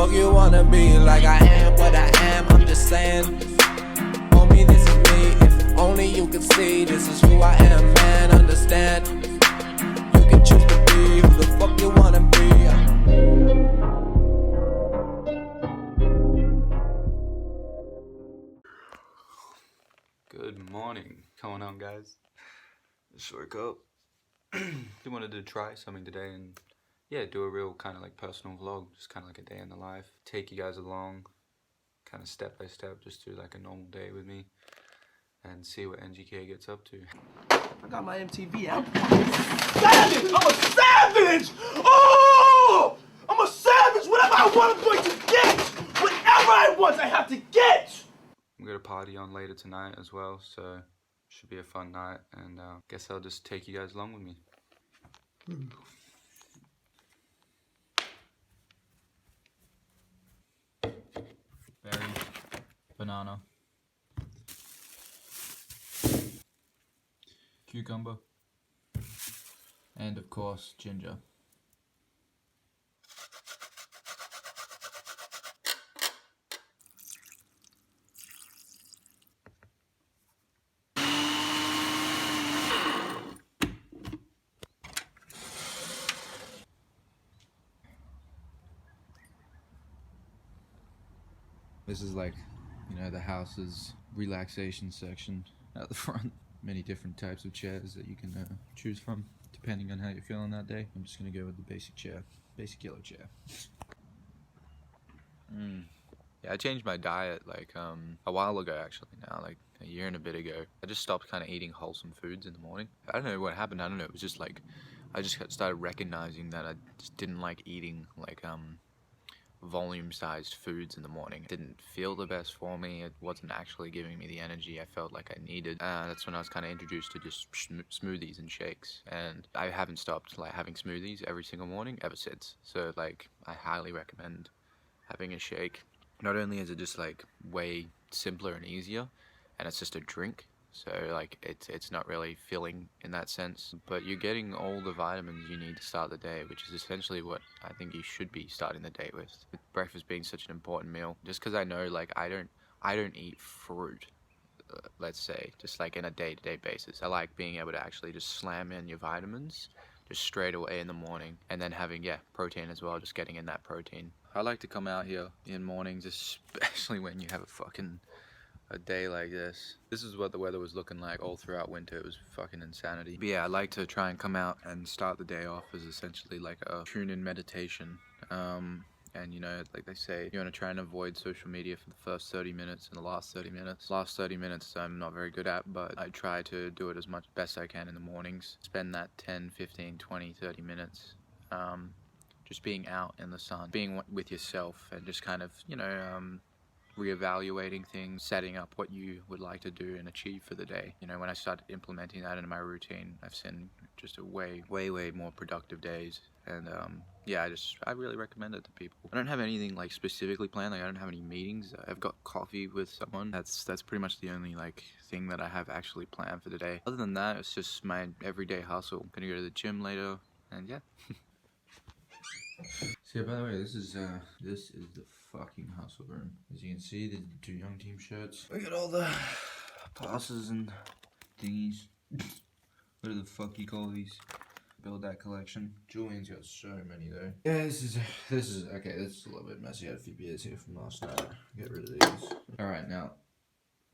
fuck you wanna be? Like I am what I am, I'm just saying. Homie, this is me. If only you could see, this is who I am, man. Understand? You can choose to be who the fuck you wanna be. Good morning. Going on, guys? Just woke up. Wanted to try something today and yeah, do a real kind of like personal vlog, just kind of like a day in the life. Take you guys along, kind of step by step, just do like a normal day with me and see what NGK gets up to. I got my MTV out. Savage! I'm a savage! Oh! I'm a savage! Whatever I want, I'm going to get! Whatever I want, I have to get! I'm gonna party on later tonight as well, so should be a fun night, and guess I'll just take you guys along with me. Berry, banana, cucumber, and of course ginger. This is like, you know, the house's relaxation section at the front. Many different types of chairs that you can choose from, depending on how you're feeling that day. I'm just gonna go with the basic chair, basic yellow chair. Yeah, I changed my diet like a while ago actually now, like a year and a bit ago. I just stopped kind of eating wholesome foods in the morning. I don't know what happened, I don't know, it was just like, I just started recognizing that I just didn't like eating like volume-sized foods in the morning. It didn't feel the best for me. It wasn't actually giving me the energy I felt like I needed. That's when I was kind of introduced to just smoothies and shakes, and I haven't stopped like having smoothies every single morning ever since. So like, I highly recommend having a shake. Not only is it just like way simpler and easier, and it's just a drink, so like it's not really filling in that sense, but you're getting all the vitamins you need to start the day, which is essentially what I think you should be starting the day with breakfast being such an important meal. Just because I know like I don't eat fruit, let's say, just like in a day-to-day basis. I like being able to actually just slam in your vitamins just straight away in the morning, and then having protein as well, just getting in that protein. I like to come out here in mornings, especially when you have a day like this. This is what the weather was looking like all throughout winter. It was fucking insanity. But yeah, I like to try and come out and start the day off as essentially like a tune-in meditation. And you know, like they say, you want to try and avoid social media for the first 30 minutes and the last 30 minutes. Last 30 minutes I'm not very good at, but I try to do it as much best I can in the mornings. Spend that 10, 15, 20, 30 minutes just being out in the sun, being with yourself, and just kind of, you know, reevaluating things, setting up what you would like to do and achieve for the day. You know, when I started implementing that into my routine, I've seen just a way more productive days. And yeah, I really recommend it to people. I don't have anything like specifically planned. Like I don't have any meetings. I've got coffee with someone. That's pretty much the only like thing that I have actually planned for the day. Other than that, it's just my everyday hustle. I'm gonna go to the gym later, and yeah. So yeah, by the way, this is the fucking hustle room. As you can see, the two young team shirts. I got all the passes and thingies. What do the fuck you call these? Build that collection. Julian's got so many though. Yeah, this is okay. This is a little bit messy. I had a few beers here from last night. Get rid of these. All right, now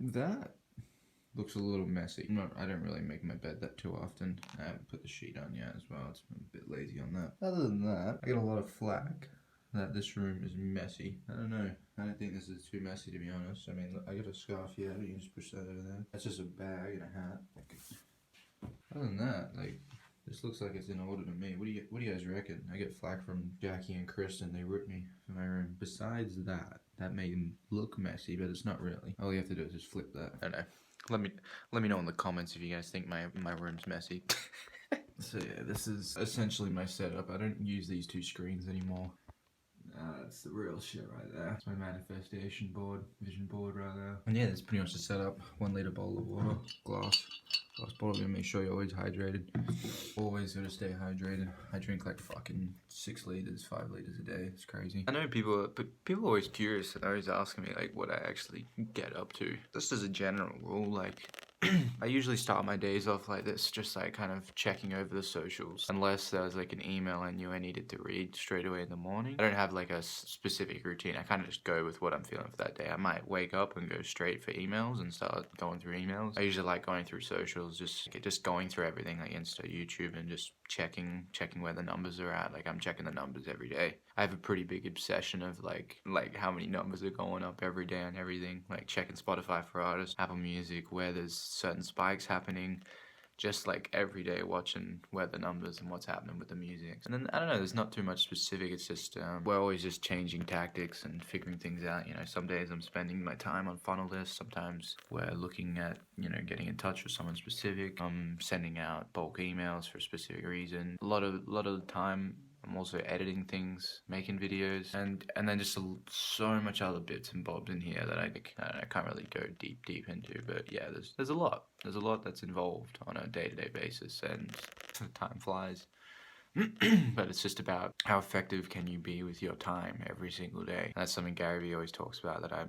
that looks a little messy. I don't really make my bed that too often. I haven't put the sheet on yet as well. It's been a bit lazy on that. Other than that, I get a lot of flack that this room is messy. I don't know. I don't think this is too messy, to be honest. I mean, I got a scarf here. You can just push that over there. That's just a bag and a hat. Other than that, like, this looks like it's in order to me. What do you guys reckon? I get flack from Jackie and Kristen. They rip me for my room. Besides that may look messy, but it's not really. All you have to do is just flip that. I don't know. Let me know in the comments if you guys think my room's messy. So yeah, this is essentially my setup. I don't use these two screens anymore. That's the real shit right there. It's my manifestation board, vision board right there. And yeah, that's pretty much the setup. 1 liter bowl of water, glass, Glass bottle, gonna make sure you're always hydrated. Always gotta stay hydrated. I drink like fucking 6 liters, 5 liters a day. It's crazy. I know people are always curious and always asking me like what I actually get up to. Just as a general rule, like I usually start my days off like this, just like kind of checking over the socials. Unless there's like an email I knew I needed to read straight away in the morning. I don't have like a specific routine. I kind of just go with what I'm feeling for that day. I might wake up and go straight for emails and start going through emails. I usually like going through socials, just going through everything like Insta, YouTube, and just checking where the numbers are at. Like I'm checking the numbers every day. I have a pretty big obsession of like how many numbers are going up every day on everything. Like checking Spotify for artists, Apple Music, where there's certain spikes happening. Just like every day watching where the numbers and what's happening with the music. And then I don't know, there's not too much specific. It's just we're always just changing tactics and figuring things out. You know, some days I'm spending my time on funnel lists. Sometimes we're looking at, you know, getting in touch with someone specific. I'm sending out bulk emails for a specific reason. A lot of the time I'm also editing things, making videos, and then just so much other bits and bobs in here that I can't really go deep into. But yeah, there's a lot that's involved on a day-to-day basis, and time flies. But it's just about how effective can you be with your time every single day. That's something Gary Vee always talks about, that I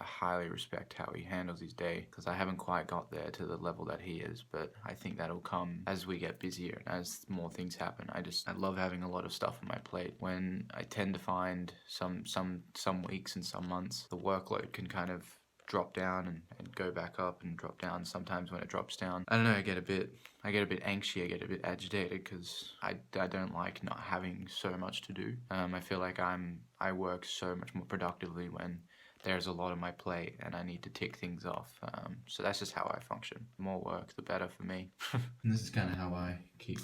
highly respect how he handles his day, because I haven't quite got there to the level that he is, but I think that'll come as we get busier and as more things happen. I love having a lot of stuff on my plate. When I tend to find some weeks and some months, the workload can kind of drop down and go back up and drop down. Sometimes when it drops down, I don't know, I get a bit anxious, I get a bit agitated, because I don't like not having so much to do. I feel like I work so much more productively when there's a lot on my plate and I need to tick things off. So that's just how I function. The more work, the better for me. And this is kind of how I keep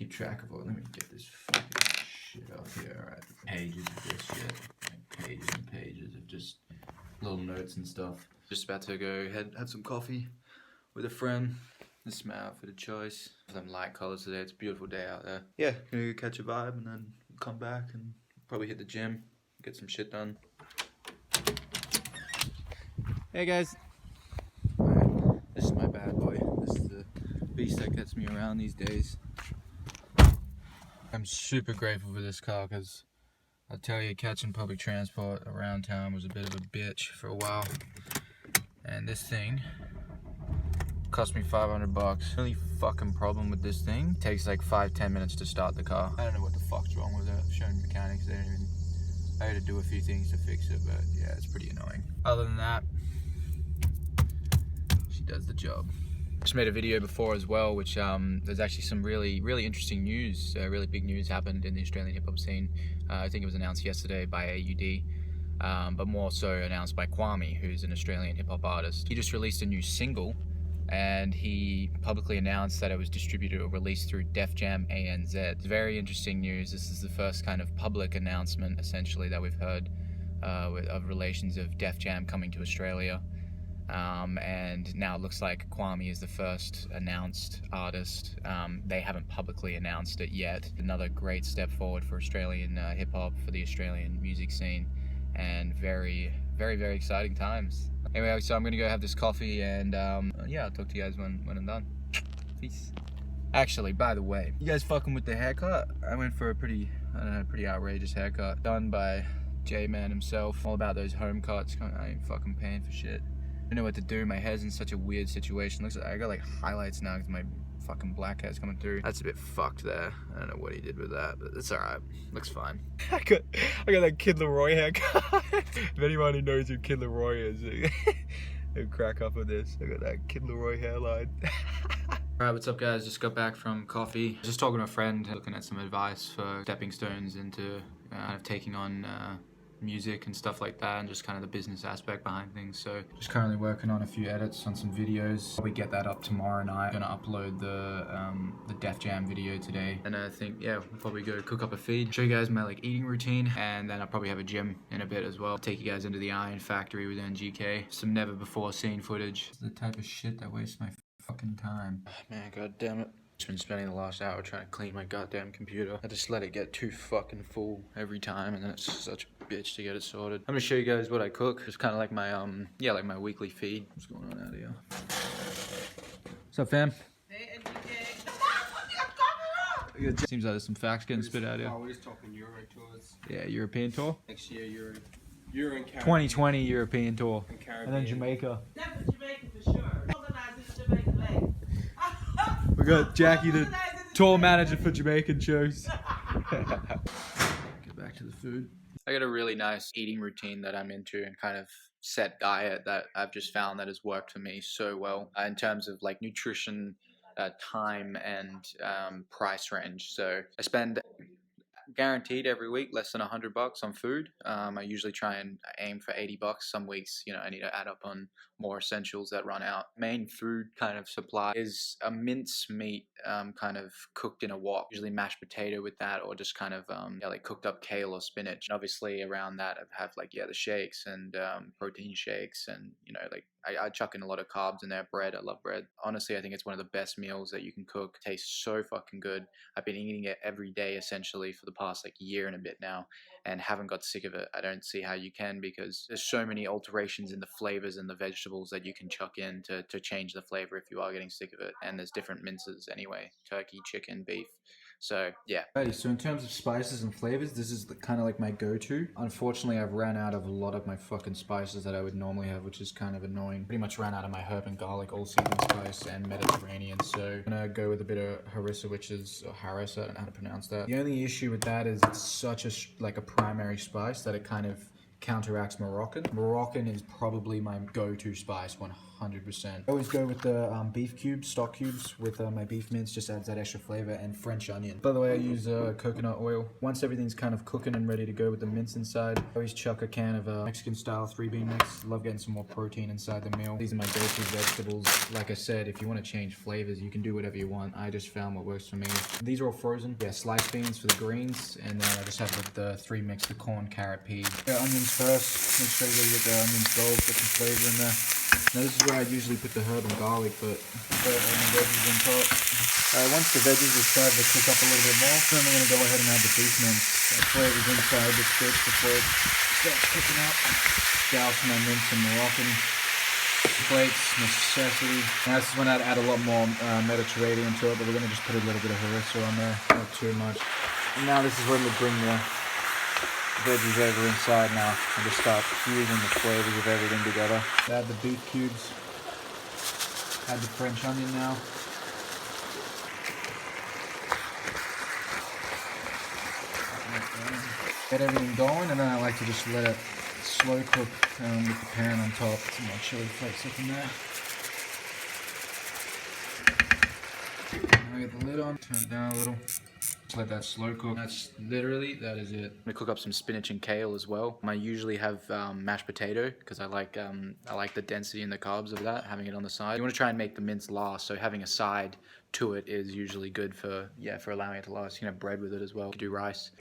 track of it. Let me get this fucking shit up here. Alright, pages of this shit. Like pages and pages of just little notes and stuff. Just about to go have some coffee with a friend. This is my outfit of choice. Some light colors today. It's a beautiful day out there. Yeah, gonna go catch a vibe and then come back and probably hit the gym, get some shit done. Hey guys, this is my bad boy. This is the beast that gets me around these days. I'm super grateful for this car, because I'll tell you, catching public transport around town was a bit of a bitch for a while. And this thing cost me $500. The only fucking problem with this thing, it takes like 5-10 minutes to start the car. I don't know what the fuck's wrong with it. I've shown mechanics, I had to do a few things to fix it, but yeah, it's pretty annoying. Other than that, she does the job. Just made a video before as well, which there's actually some really interesting news, really big news happened in the Australian hip hop scene. I think it was announced yesterday by AUD, but more so announced by Kwame, who's an Australian hip hop artist. He just released a new single, and he publicly announced that it was distributed or released through Def Jam ANZ. It's very interesting news. This is the first kind of public announcement, essentially, that we've heard of relations of Def Jam coming to Australia. And now it looks like Kwame is the first announced artist. They haven't publicly announced it yet. Another great step forward for Australian hip-hop, for the Australian music scene, and very exciting times. Anyway, so I'm gonna go have this coffee, and yeah, I'll talk to you guys when I'm done. Peace. Actually, by the way, you guys fucking with the haircut? I went for a pretty outrageous haircut done by J-Man himself. All about those home cuts. I ain't fucking paying for shit. I don't know what to do. My hair's in such a weird situation. Looks like I got like highlights now because my fucking black hair's coming through. That's a bit fucked there. I don't know what he did with that, but it's alright. Looks fine. I got that Kid Laroi haircut. If anyone who knows who Kid Laroi is, they'll crack up with this. I got that Kid Laroi hairline. Alright, what's up guys? Just got back from coffee. Just talking to a friend, looking at some advice for stepping stones into kind of taking on music and stuff like that, and just kind of the business aspect behind things. So just currently working on a few edits on some videos. Probably get that up tomorrow night. Gonna upload the Def Jam video today, and I think, yeah, we'll probably go cook up a feed, show you guys my like eating routine, and then I'll probably have a gym in a bit as well. Take you guys into the Iron Factory with NGK, some never before seen footage. It's the type of shit that wastes my fucking time. Man, god damn it. Just been spending the last hour trying to clean my goddamn computer. I just let it get too fucking full every time, and then it's such a bitch to get it sorted. I'm gonna show you guys what I cook. It's kind of like my yeah, like my weekly feed. What's going on out here? What's up, fam? Hey, NGK. Seems like there's some facts getting spit out here. Oh, we're just talking Euro tours. Yeah, European tour. Next year, Euro and Caribbean. 2020 European tour. And And Caribbean. then Jamaica. That's a Jamaican for sure. Organizing the Jamaican leg. We got Jackie, the tour manager for Jamaican shows. Get back to the food. I got a really nice eating routine that I'm into and kind of set diet that I've just found that has worked for me so well in terms of like nutrition, time, and price range. So I spend guaranteed every week less than $100 on food. I usually try and aim for $80. Some weeks, you know, I need to add up on more essentials that run out. Main food kind of supply is a mince meat kind of cooked in a wok, usually mashed potato with that, or just kind of like cooked up kale or spinach. And obviously around that I have like the shakes and protein shakes, and you know, like I chuck in a lot of carbs in there. Bread, I love bread. Honestly, I think it's one of the best meals that you can cook. It tastes so fucking good. I've been eating it every day essentially for the past like year and a bit now, and haven't got sick of it. I don't see how you can, because there's so many alterations in the flavors and the vegetables that you can chuck in to change the flavor if you are getting sick of it. And there's different minces anyway: turkey, chicken, beef. So yeah. Alrighty, so in terms of spices and flavors, this is kind of like my go-to. Unfortunately, I've ran out of a lot of my fucking spices that I would normally have, which is kind of annoying. Pretty much ran out of my herb and garlic, all season spice, and Mediterranean. So I'm gonna go with a bit of harissa, which is harissa. I don't know how to pronounce that. The only issue with that is it's such a like a primary spice that it kind of counteracts Moroccan. Moroccan is probably my go-to spice, 100%. I always go with the beef cubes, stock cubes with my beef mince, just adds that extra flavor, and French onion. By the way, I use coconut oil. Once everything's kind of cooking and ready to go with the mince inside, I always chuck a can of Mexican style 3-bean mix. Love getting some more protein inside the meal. These are my go-to vegetables. Like I said, if you want to change flavors, you can do whatever you want. I just found what works for me. These are all frozen. Yeah, sliced beans for the greens, and then I just have the 3 mix, the corn, carrot, pea. Yeah, onions first. Make sure you get the onions gold, get some flavor in there. Now this is where I'd usually put the herb and garlic, but put the veggies on top. Once the veggies are started to cook up a little bit more, then I'm going to go ahead and add the beef mince. Flavors inside the sticks before it starts cooking up. Douse my mince and Moroccan flakes, necessity. Now this is when I'd add a lot more Mediterranean to it, but we're going to just put a little bit of harissa on there, not too much. And now this is when we bring the veggies over inside now and just start fusing the flavors of everything together. Add the beef cubes, add the French onion now. Get everything going, and then I like to just let it slow cook with the pan on top. Some more chili flakes up in there. Now I get the lid on, turn it down a little. Just let that slow cook. That is it. I'm gonna cook up some spinach and kale as well. I usually have mashed potato because I like the density and the carbs of that, having it on the side. You want to try and make the mince last, so having a side to it is usually good for allowing it to last. You can have bread with it as well. You can do rice.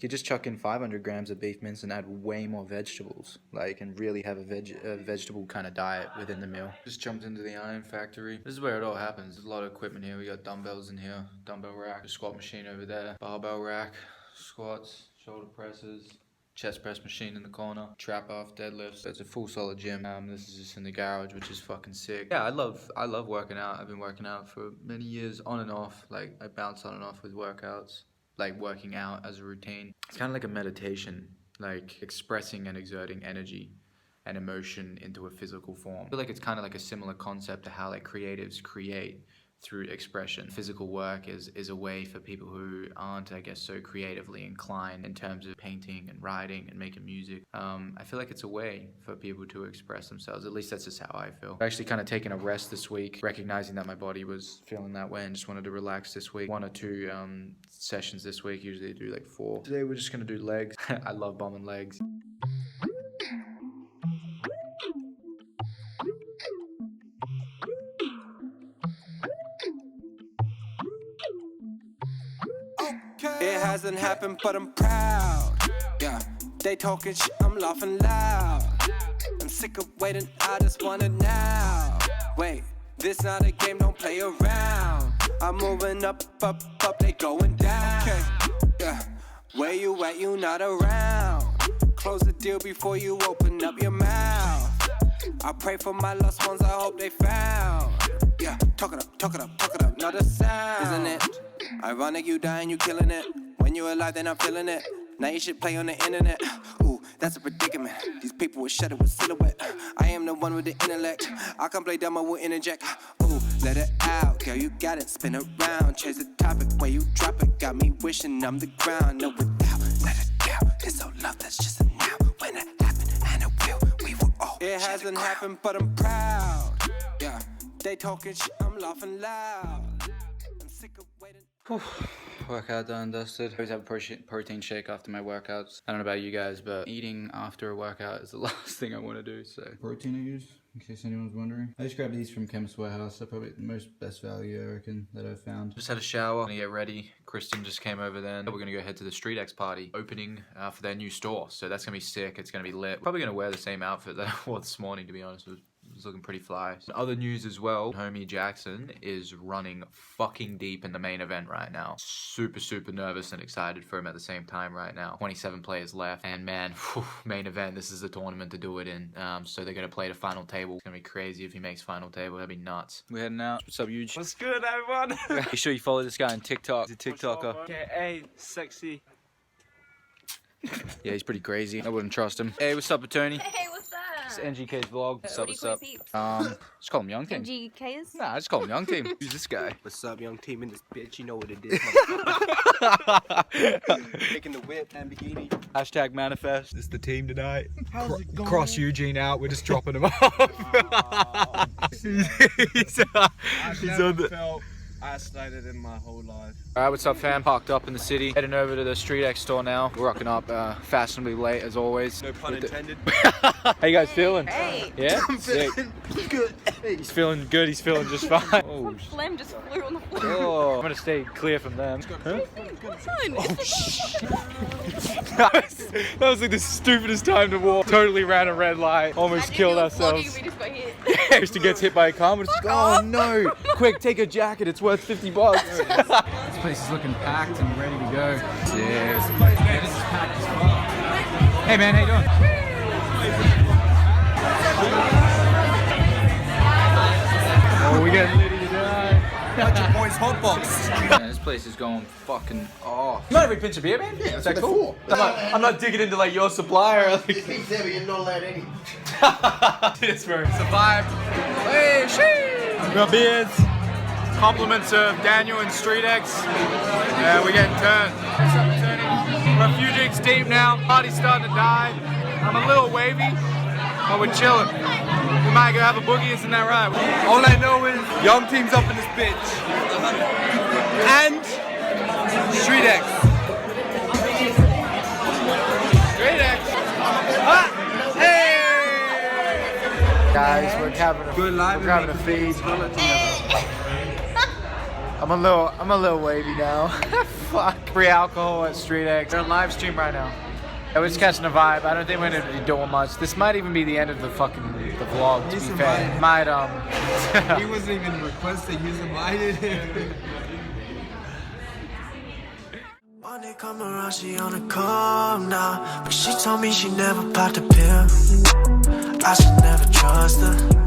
You just chuck in 500 grams of beef mince and add way more vegetables. Like, you can really have a vegetable kind of diet within the meal. Just jumped into the iron factory. This is where it all happens. There's a lot of equipment here. We got dumbbells in here, dumbbell rack, a squat machine over there, barbell rack, squats, shoulder presses, chest press machine in the corner, trap off, deadlifts. So it's a full solid gym. This is just in the garage, which is fucking sick. Yeah, I love working out. I've been working out for many years, on and off. Like, I bounce on and off with workouts. Like working out as a routine. It's kind of like a meditation, like expressing and exerting energy and emotion into a physical form. I feel like it's kind of like a similar concept to how like creatives create through expression. Physical work is a way for people who aren't, I guess, so creatively inclined in terms of painting and writing and making music. I feel like it's a way for people to express themselves. At least that's just how I feel. I've actually kind of taken a rest this week, recognizing that my body was feeling that way and just wanted to relax this week. 1 or 2 sessions this week. Usually I do like 4. Today we're just gonna do legs. I love bombing legs. It hasn't happened, but I'm proud. Yeah, they talking shit, I'm laughing loud. I'm sick of waiting, I just want it now. Wait, this not a game, don't play around. I'm moving up, they going down. Okay, yeah, where you at, you not around. close the deal before you open up your mouth. I pray for my lost ones, I hope they found. Yeah, talk it up, not a sound. Isn't it ironic you dying, you killing it? When you're alive, then I'm feeling it. Now you should play on the internet. Ooh, that's a predicament. These people will shut it with silhouette. I am the one with the intellect. I can play dumb, I will interject. Ooh, let it out, girl, you got it. Spin around, change the topic where you drop it. Got me wishing I'm the ground. No, without, let it down. It's so love that's just a now. When it happened, and it will, we will all. It hasn't happened, but I'm proud. Yeah, they talking shit, I'm laughing loud. I'm sick of waiting. Workout done, dusted. I always have a protein shake after my workouts. I don't know about you guys, but eating after a workout is the last thing I want to do, so. Protein I use, in case anyone's wondering. I just grabbed these from Chemist Warehouse. They're probably the best value, I reckon, that I've found. Just had a shower, gonna get ready. Kristen just came over then. We're gonna go head to the Street X party, opening for their new store. So that's gonna be sick, it's gonna be lit. Probably gonna wear the same outfit that I wore this morning, to be honest. It was looking pretty fly. Other news as well, homie Jackson is running fucking deep in the main event right now. Super nervous and excited for him at the same time right now. 27 players left, and man, main event, this is the tournament to do it in. So they're gonna play the final table. It's gonna be crazy if he makes final table, that'd be nuts. We're heading out. What's up, Huge? What's good, everyone? Make sure you follow this guy on TikTok. He's a TikToker. Okay, hey, sexy. Yeah, he's pretty crazy. I wouldn't trust him. Hey, what's up, attorney? Hey, what's up? It's NGK's vlog. What's up, What do you what's call up? your peeps? Just call him Young Team. NGKs? Nah, just call him Young Team. Who's this guy? What's up, young team in this bitch? You know what it is. Taking the whip, Lamborghini. Hashtag manifest. It's the team tonight. How's it going? Cross Eugene out. We're just dropping him off. He's on the... felt isolated in my whole life. Alright, what's up, fam? Parked up in the city. Heading over to the Street X store now. We're rocking up fashionably late as always. No pun intended. How you guys feeling? Hey! Yeah? I'm feeling good. He's feeling good. He's feeling just fine. Oh, Some phlegm just flew on the floor. oh, I'm gonna stay clear from them. Huh? Oh, That was like the stupidest time to walk. Totally ran a red light. Almost killed ourselves. We just got hit. Used to get hit by a car. We're just like, oh no! Quick, take a jacket. It's worth $50. This place is looking packed and ready to go. Yeah, this is packed as fuck. Hey man, how you doing? Oh, we getting litty today. Bunch of boys hotbox. Man, this place is going fucking off. You mind if we pinch a beer, man? Yeah, that's cool. I'm not digging into like your supplier. Like... You're not allowed any. It's very survived. Hey, sheesh! We got beers. Compliments of Daniel and Street X. Yeah, we're getting turned. What's up, attorney? We're a few drinks deep now. Party's starting to die. I'm a little wavy, but we're chilling. We might go have a boogie, isn't that right? All I know is young team's up in this bitch. And Street X. Street X. Ah! Hey! Guys, we're having a feed. I'm a little wavy now. Fuck. Free alcohol at Street X. We're on live stream right now. We're just catching a vibe. I don't think we're gonna be doing much. This might even be the end of the vlog, to be fair. Might He wasn't even requesting, he was invited. Monday come around, she on a calm down, but she told me she never popped a pill. I should never trust her.